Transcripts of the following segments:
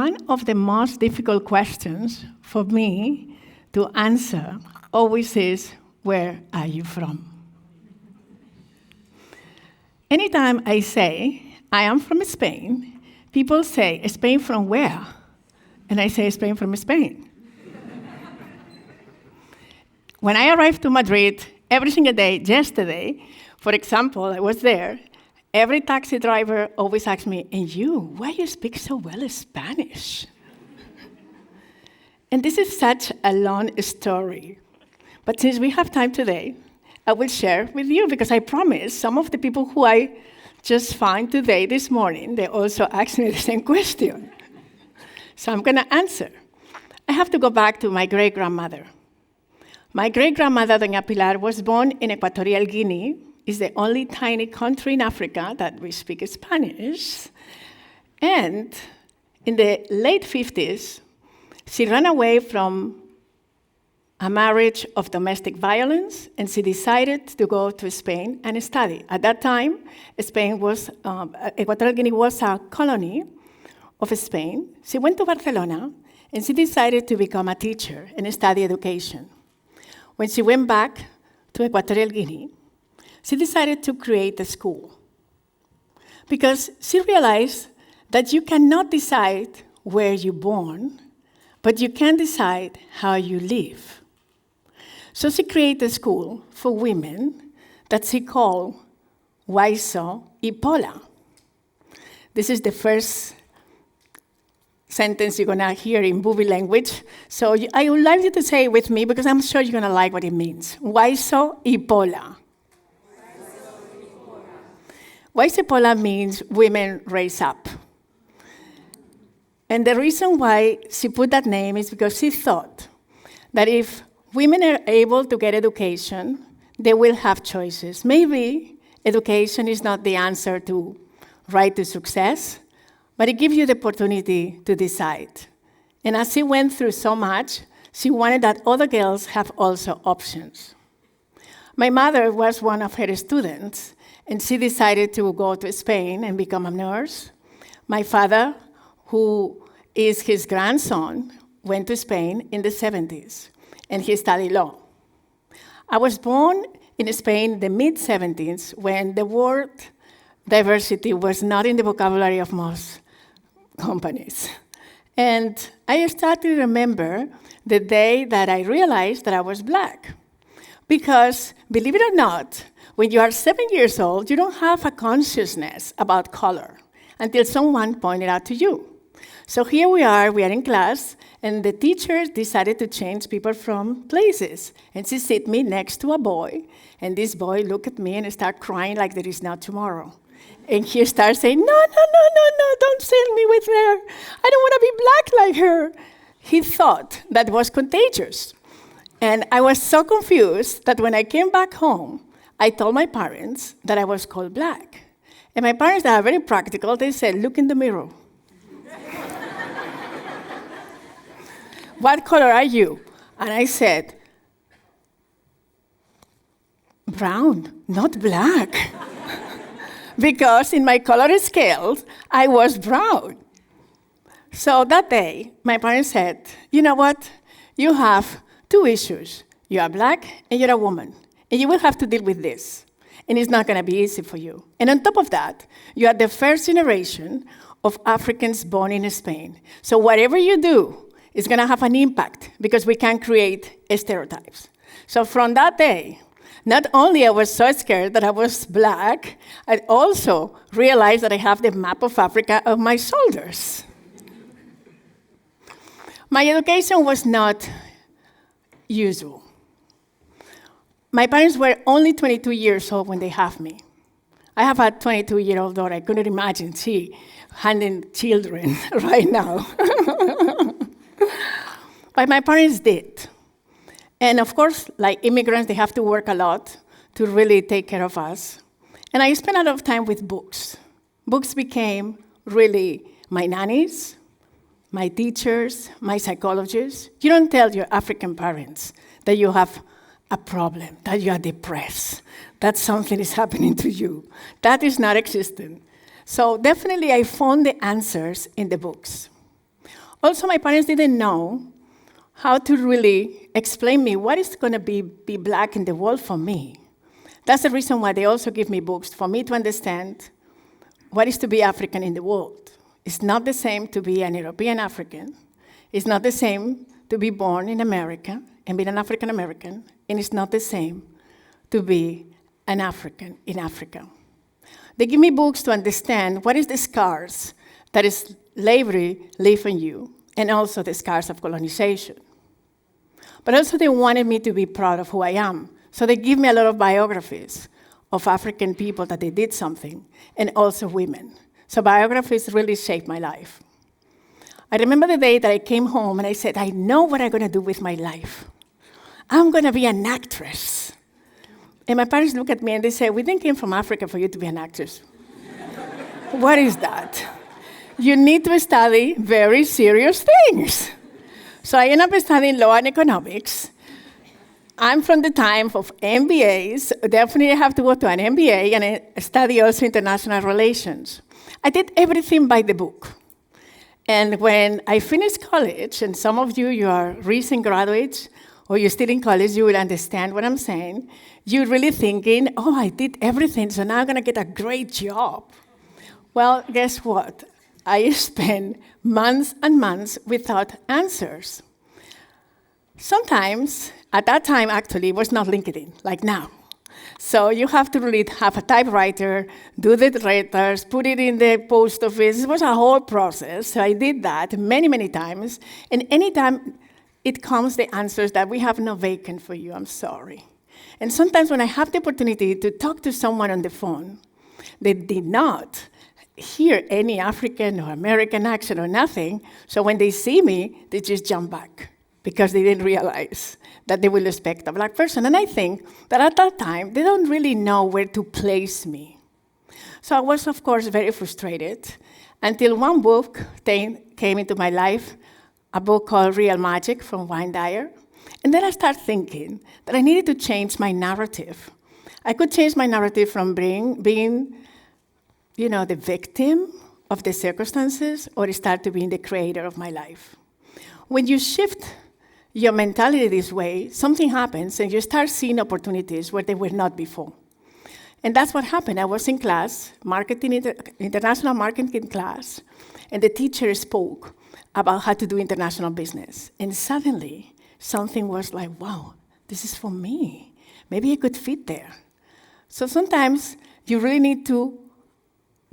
one of the most difficult questions for me to answer always is, where are you from? Anytime I say, I am from Spain, people say, Spain from where? And I say, Spain from Spain. When I arrived to Madrid, every single day, yesterday, for example, I was there, every taxi driver always asks me, and you, why you speak so well Spanish? And this is such a long story. But since we have time today, I will share with you, because I promise some of the people who I just found today, this morning, they also asked me the same question. So I'm going to answer. I have to go back to my great-grandmother. My great-grandmother, Doña Pilar, was born in Equatorial Guinea. It's the only tiny country in Africa that we speak Spanish. And in the late 50s, she ran away from a marriage of domestic violence, and she decided to go to Spain and study. At that time, Equatorial Guinea was a colony of Spain. She went to Barcelona, and she decided to become a teacher and study education. When she went back to Equatorial Guinea, she decided to create a school, because she realized that you cannot decide where you're born, but you can decide how you live. So she created a school for women that she called Waiso y Pola. This is the first sentence you're going to hear in Bubi language. So I would like you to say it with me, because I'm sure you're going to like what it means. Waiso y Pola. Waiso y Pola means women raise up. And the reason why she put that name is because she thought that if women are able to get education, they will have choices. Maybe education is not the answer to right to success, but it gives you the opportunity to decide. And as she went through so much, she wanted that other girls have also options. My mother was one of her students, and she decided to go to Spain and become a nurse. My father, who is his grandson, went to Spain in the 70s, and he studied law. I was born in Spain in the mid-70s, when the word diversity was not in the vocabulary of most companies. And I started to remember the day that I realized that I was Black. Because, believe it or not, when you are 7 years old, you don't have a consciousness about color until someone pointed out to you. So here we are in class, and the teacher decided to change people from places. And she sit me next to a boy, and this boy looked at me and started crying like there is no tomorrow. And he started saying, no, don't send me with her. I don't want to be Black like her. He thought that was contagious. And I was so confused that when I came back home, I told my parents that I was called Black. And my parents, that are very practical, they said, look in the mirror. What color are you? And I said, brown, not black. Because in my color scales, I was brown. So that day, my parents said, you know what? You have two issues. You are Black and you're a woman. And you will have to deal with this. And it's not going to be easy for you. And on top of that, you are the first generation of Africans born in Spain. So whatever you do, it's going to have an impact, because we can create stereotypes. So from that day, not only I was so scared that I was Black, I also realized that I have the map of Africa on my shoulders. My education was not usual. My parents were only 22 years old when they have me. I have a 22-year-old daughter. I couldn't imagine she handling children right now. But my parents did. And of course, like immigrants, they have to work a lot to really take care of us. And I spent a lot of time with books. Books became really my nannies, my teachers, my psychologists. You don't tell your African parents that you have a problem, that you are depressed, that something is happening to you. That is not existent. So definitely I found the answers in the books. Also, my parents didn't know how to really explain me what is going to be black in the world for me. That's the reason why they also give me books, for me to understand what is to be African in the world. It's not the same to be an European African. It's not the same to be born in America and be an African American. And it's not the same to be an African in Africa. They give me books to understand what is the scars that is slavery leave on you, and also the scars of colonization. But also they wanted me to be proud of who I am. So they give me a lot of biographies of African people that they did something, and also women. So biographies really shaped my life. I remember the day that I came home and I said, I know what I'm gonna do with my life. I'm gonna be an actress. And my parents look at me and they say, we didn't come from Africa for you to be an actress. What is that? You need to study very serious things. So I ended up studying law and economics. I'm from the time of MBAs. Definitely have to go to an MBA, and I study also international relations. I did everything by the book. And when I finished college, and some of you are recent graduates, or you're still in college, you will understand what I'm saying. You're really thinking, oh, I did everything, so now I'm gonna get a great job. Well, guess what? I spent months and months without answers. Sometimes, at that time actually, it was not LinkedIn, like now. So you have to really have a typewriter, do the letters, put it in the post office. It was a whole process. So I did that many, many times. And anytime it comes the answers that we have no vacant for you, I'm sorry. And sometimes when I have the opportunity to talk to someone on the phone, they did not hear any African or American accent or nothing. So when they see me, they just jump back because they didn't realize that they will expect a black person. And I think that at that time, they don't really know where to place me. So I was, of course, very frustrated until one book came into my life, a book called Real Magic from Wayne Dyer. And then I started thinking that I needed to change my narrative. I could change my narrative from being the victim of the circumstances, or start to being the creator of my life. When you shift your mentality this way, something happens and you start seeing opportunities where they were not before. And that's what happened. I was in class, international marketing class, and the teacher spoke about how to do international business. And suddenly, something was like, wow, this is for me. Maybe I could fit there. So sometimes you really need to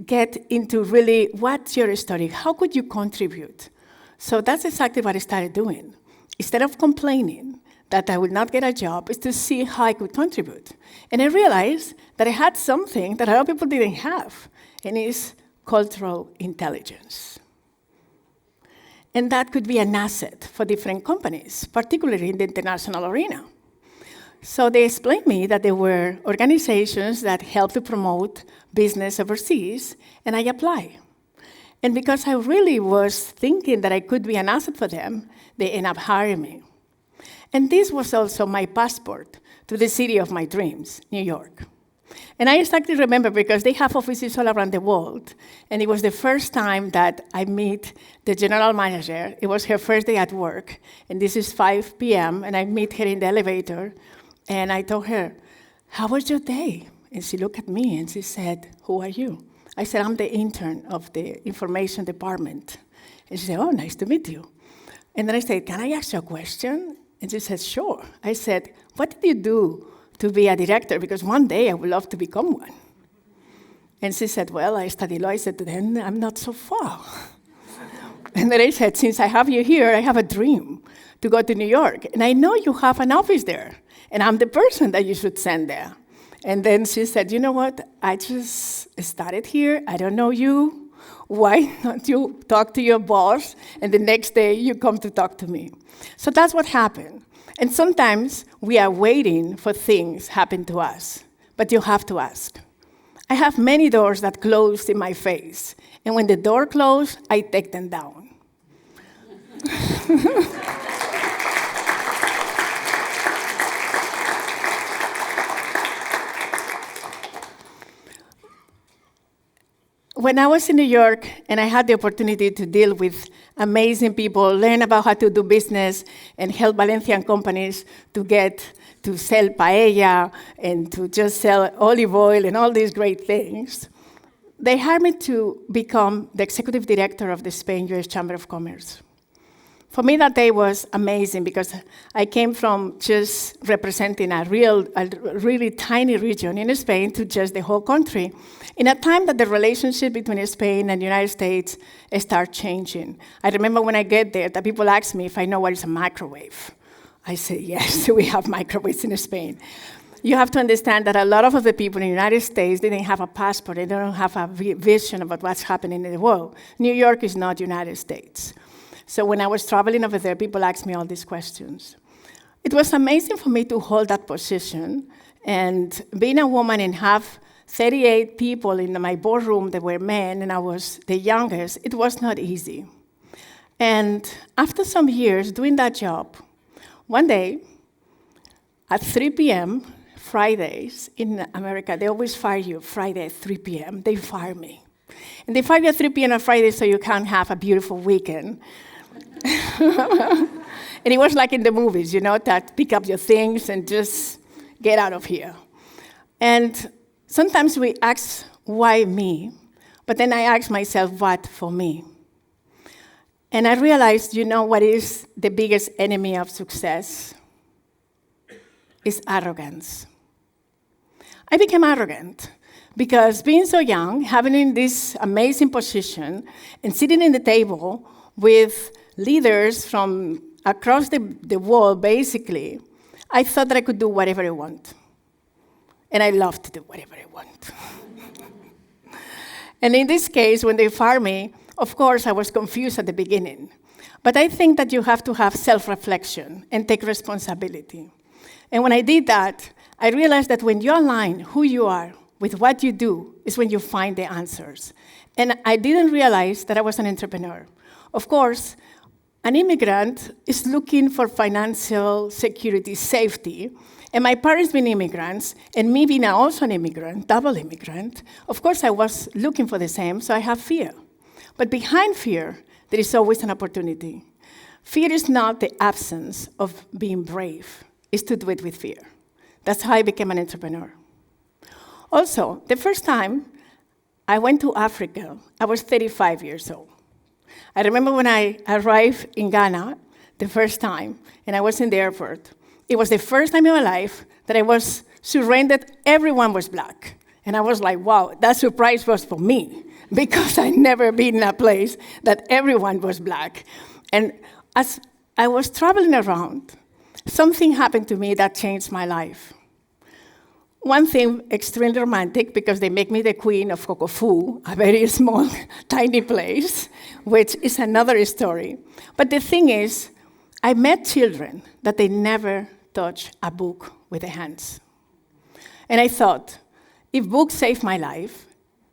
get into really what's your story, how could you contribute? So that's exactly what I started doing. Instead of complaining that I would not get a job, is to see how I could contribute. And I realized that I had something that a lot of people didn't have, and it's cultural intelligence. And that could be an asset for different companies, particularly in the international arena. So they explained me that there were organizations that help to promote business overseas, and I applied. And because I really was thinking that I could be an asset for them, they ended up hiring me. And this was also my passport to the city of my dreams, New York. And I exactly remember because they have offices all around the world, and it was the first time that I meet the general manager. It was her first day at work, and this is 5 p.m., and I meet her in the elevator, and I told her, how was your day? And she looked at me and she said, who are you? I said, I'm the intern of the information department. And she said, oh, nice to meet you. And then I said, can I ask you a question? And she said, sure. I said, what did you do to be a director? Because one day I would love to become one. And she said, well, I studied law. I said, then I'm not so far. And then I said, since I have you here, I have a dream to go to New York. And I know you have an office there. And I'm the person that you should send there. And then she said, you know what? I just started here. I don't know you. Why don't you talk to your boss? And the next day you come to talk to me. So that's what happened. And sometimes we are waiting for things happen to us. But you have to ask. I have many doors that closed in my face. And when the door closed, I take them down. when I was in New York and I had the opportunity to deal with amazing people, learn about how to do business, and help Valencian companies to sell paella and to just sell olive oil and all these great things, they hired me to become the executive director of the Spain-US Chamber of Commerce. For me, that day was amazing because I came from just representing a really tiny region in Spain to just the whole country, in a time that the relationship between Spain and the United States start changing. I remember when I get there, that people ask me if I know what is a microwave. I say, yes, we have microwaves in Spain. You have to understand that a lot of the people in the United States didn't have a passport, they don't have a vision about what's happening in the world. New York is not United States. So when I was traveling over there, people asked me all these questions. It was amazing for me to hold that position, and being a woman and have 38 people in my boardroom that were men, and I was the youngest, it was not easy. And after some years doing that job, one day, at 3 p.m., Fridays in America, they always fire you Friday at 3 p.m., they fire me. And they fire you at 3 p.m. on Friday so you can have a beautiful weekend. And it was like in the movies, that pick up your things and just get out of here. And sometimes we ask, why me? But then I ask myself, what for me? And I realized, what is the biggest enemy of success? Is arrogance. I became arrogant because being so young, having in this amazing position, and sitting in the table with leaders from across the world, basically, I thought that I could do whatever I want. And I love to do whatever I want. And in this case, when they fired me, of course, I was confused at the beginning. But I think that you have to have self-reflection and take responsibility. And when I did that, I realized that when you align who you are with what you do is when you find the answers. And I didn't realize that I was an entrepreneur. Of course, an immigrant is looking for financial security, safety. And my parents being immigrants, and me being also an immigrant, double immigrant, of course I was looking for the same, so I have fear. But behind fear, there is always an opportunity. Fear is not the absence of being brave. It's to do it with fear. That's how I became an entrepreneur. Also, the first time I went to Africa, I was 35 years old. I remember when I arrived in Ghana the first time, and I was in the airport. It was the first time in my life that I was surrounded, everyone was black. And I was like, wow, that surprise was for me, because I'd never been in a place that everyone was black. And as I was traveling around, something happened to me that changed my life. One thing, extremely romantic, because they make me the queen of Kokofu, a very small, tiny place, which is another story. But the thing is, I met children that they never touch a book with their hands. And I thought, if books save my life,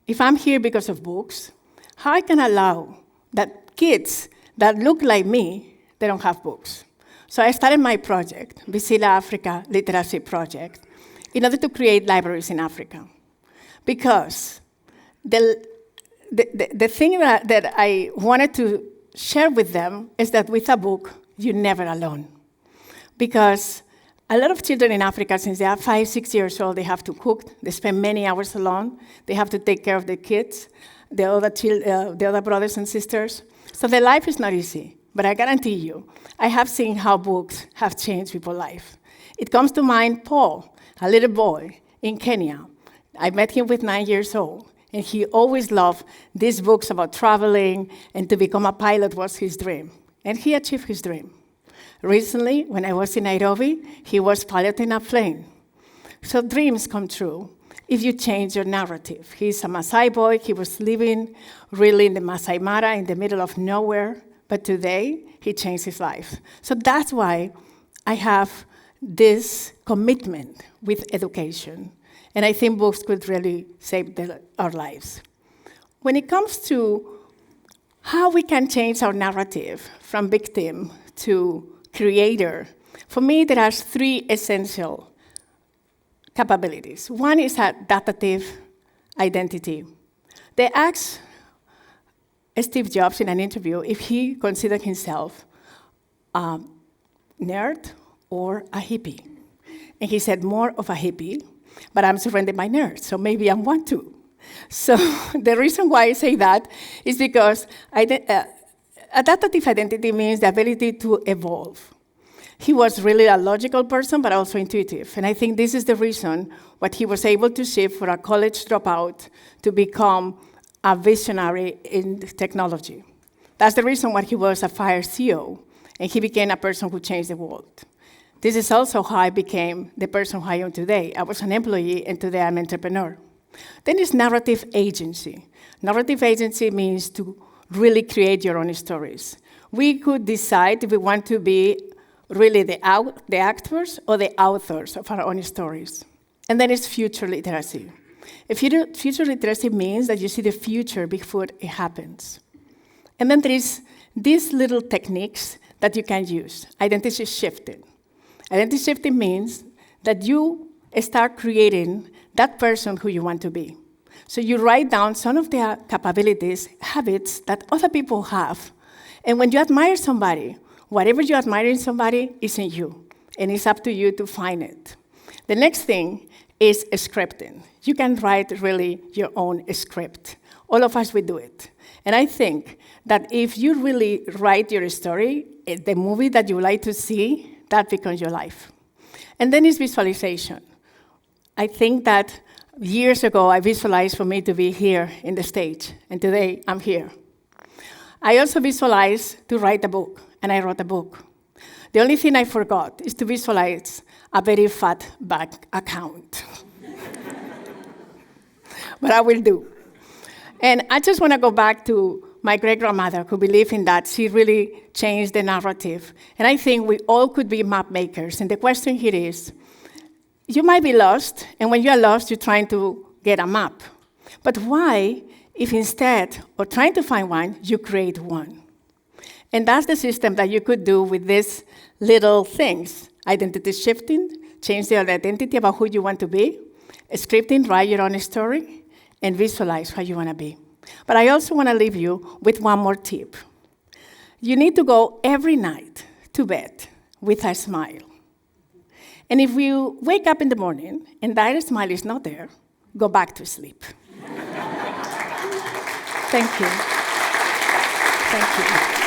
if I'm here because of books, how I can allow that kids that look like me, they don't have books? So I started my project, Bisila Africa Literacy Project, in order to create libraries in Africa. Because the thing that I wanted to share with them is that with a book, you're never alone. Because a lot of children in Africa, since they are 5, 6 years old, they have to cook, they spend many hours alone, they have to take care of the kids, the other brothers and sisters. So their life is not easy. But I guarantee you, I have seen how books have changed people's life. It comes to mind Paul, a little boy in Kenya. I met him with 9 years old, and he always loved these books about traveling, and to become a pilot was his dream. And he achieved his dream. Recently, when I was in Nairobi, he was piloting a plane. So dreams come true if you change your narrative. He's a Maasai boy. He was living really in the Masai Mara in the middle of nowhere. But today, he changed his life. So that's why I have this commitment with education. And I think books could really save our lives. When it comes to how we can change our narrative from victim to creator, for me, there are 3 essential capabilities. One is adaptive identity. They asked Steve Jobs in an interview if he considered himself a nerd or a hippie. And he said, more of a hippie, but I'm surrounded by nerds, so maybe I'm one too. So the reason why I say that is because adaptive identity means the ability to evolve. He was really a logical person, but also intuitive. And I think this is the reason why he was able to shift from a college dropout to become a visionary in technology. That's the reason why he was a fire CEO, and he became a person who changed the world. This is also how I became the person who I am today. I was an employee, and today I'm an entrepreneur. Then it's narrative agency. Narrative agency means to really create your own stories. We could decide if we want to be really the actors or the authors of our own stories. And then it's future literacy. Future literacy means that you see the future before it happens. And then there is these little techniques that you can use. Identity shifting. Identity shifting means that you start creating that person who you want to be. So you write down some of the capabilities, habits that other people have. And when you admire somebody, whatever you admire in somebody is in you. And it's up to you to find it. The next thing is scripting. You can write really your own script. All of us will do it. And I think that if you really write your story, the movie that you like to see, that becomes your life. And then it's visualization. I think that years ago, I visualized for me to be here in the stage, and today I'm here. I also visualized to write a book, and I wrote a book. The only thing I forgot is to visualize a very fat bank account. But I will do. And I just want to go back to my great-grandmother, who believed in that. She really changed the narrative. And I think we all could be map makers. And the question here is, you might be lost, and when you are lost, you're trying to get a map. But why, if instead of trying to find one, you create one? And that's the system that you could do with these little things. Identity shifting, change your identity about who you want to be. Scripting, write your own story, and visualize how you want to be. But I also want to leave you with one more tip. You need to go every night to bed with a smile. And if you wake up in the morning and that smile is not there, go back to sleep. Thank you. Thank you.